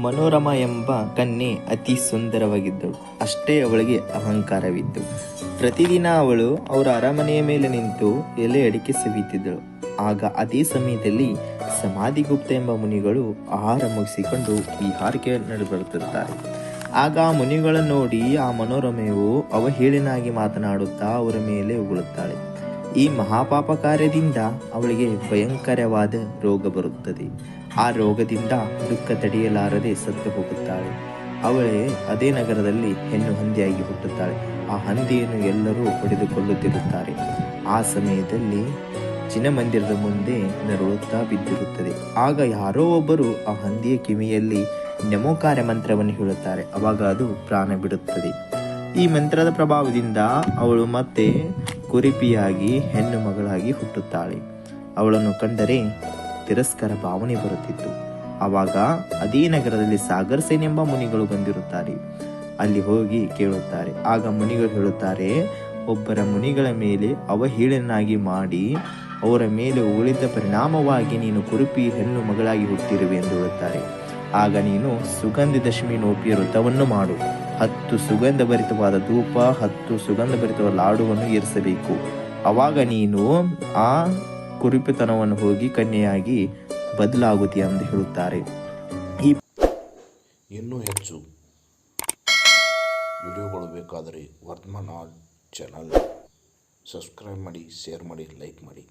ಮನೋರಮ ಎಂಬ ಕನ್ಯೆ ಅತಿ ಸುಂದರವಾಗಿದ್ದಳು. ಅಷ್ಟೇ ಅವಳಿಗೆ ಅಹಂಕಾರವಿತ್ತು. ಪ್ರತಿದಿನ ಅವಳು ಅವರ ಅರಮನೆಯ ಮೇಲೆ ನಿಂತು ಎಲೆ ಅಡಿಕೆ ಸವಿತಿದ್ದಳು. ಆಗ ಅದೇ ಸಮಯದಲ್ಲಿ ಸಮಾಧಿಗುಪ್ತ ಎಂಬ ಮುನಿಗಳು ಆಹಾರ ಮುಗಿಸಿಕೊಂಡು ವಿಹಾರಕ್ಕೆ ನಡೆಬರುತ್ತಿರುತ್ತಾರೆ. ಆಗ ಆ ಮುನಿಗಳನ್ನು ನೋಡಿ ಆ ಮನೋರಮೆಯು ಅವಹೇಳನಾಗಿ ಮಾತನಾಡುತ್ತಾ ಅವರ ಮೇಲೆ ಉಗುಳುತ್ತಾಳೆ. ಈ ಮಹಾಪಾಪ ಕಾರ್ಯದಿಂದ ಅವಳಿಗೆ ಭಯಂಕರವಾದ ರೋಗ ಬರುತ್ತದೆ. ಆ ರೋಗದಿಂದ ದುಃಖ ತಡೆಯಲಾರದೆ ಸತ್ತು ಹೋಗುತ್ತಾಳೆ. ಅವಳೇ ಅದೇ ನಗರದಲ್ಲಿ ಹೆಣ್ಣು ಹಂದಿಯಾಗಿ ಹುಟ್ಟುತ್ತಾಳೆ. ಆ ಹಂದಿಯನ್ನು ಎಲ್ಲರೂ ಹೊಡೆದುಕೊಳ್ಳುತ್ತಿರುತ್ತಾರೆ. ಆ ಸಮಯದಲ್ಲಿ ಚಿನ್ನಮಂದಿರದ ಮುಂದೆ ನರಳುತ್ತಾ ಬಿದ್ದಿರುತ್ತದೆ. ಆಗ ಯಾರೋ ಒಬ್ಬರು ಆ ಹಂದಿಯ ಕಿವಿಯಲ್ಲಿ ನಮೋಕಾರ ಮಂತ್ರವನ್ನು ಹೇಳುತ್ತಾರೆ. ಅವಾಗ ಅದು ಪ್ರಾಣ ಬಿಡುತ್ತದೆ. ಈ ಮಂತ್ರದ ಪ್ರಭಾವದಿಂದ ಅವಳು ಮತ್ತೆ ಕುರಿಪಿಯಾಗಿ ಹೆಣ್ಣು ಮಗಳಾಗಿ ಹುಟ್ಟುತ್ತಾಳೆ. ಅವಳನ್ನು ಕಂಡರೆ ತಿರಸ್ಕಾರ ಭಾವನೆ ಬರುತ್ತಿತ್ತು. ಆವಾಗ ಅದೇ ನಗರದಲ್ಲಿ ಸಾಗರ್ ಸೇನ್ ಎಂಬ ಮುನಿಗಳು ಬಂದಿರುತ್ತಾರೆ. ಅಲ್ಲಿ ಹೋಗಿ ಕೇಳುತ್ತಾರೆ. ಆಗ ಮುನಿಗಳು ಹೇಳುತ್ತಾರೆ, ಒಬ್ಬರ ಮುನಿಗಳ ಮೇಲೆ ಅವಹೇಳನಾಗಿ ಮಾಡಿ ಅವರ ಮೇಲೆ ಉಳಿದ ಪರಿಣಾಮವಾಗಿ ನೀನು ಕುರುಪಿ ಹೆಣ್ಣು ಮಗಳಾಗಿ ಹುಟ್ಟಿರುವೆ ಎಂದು ಹೇಳುತ್ತಾರೆ. ಆಗ ನೀನು ಸುಗಂಧಿ ದಶಮಿ ನೋಪಿಯ ವೃತವನ್ನು ಮಾಡು. 10 ಸುಗಂಧ ಭರಿತವಾದ ಧೂಪ, 10 ಸುಗಂಧ ಭರಿತವಾದ ಲಾಡುವನ್ನು ಏರಿಸಬೇಕು. ಅವಾಗ ನೀನು ಆ ಕುರುಪಿತನವನ್ನು ಹೋಗಿ ಕನ್ಯೆಯಾಗಿ ಬದಲಾಗುತ್ತೀಯ ಎಂದು ಹೇಳುತ್ತಾರೆ. ಇನ್ನೂ ಹೆಚ್ಚು ವಿಡಿಯೋಗಳು ಬೇಕಾದರೆ ವರ್ಧಮಾನ ಚಾನಲ್ ಸಬ್ಸ್ಕ್ರೈಬ್ ಮಾಡಿ, ಶೇರ್ ಮಾಡಿ, ಲೈಕ್ ಮಾಡಿ.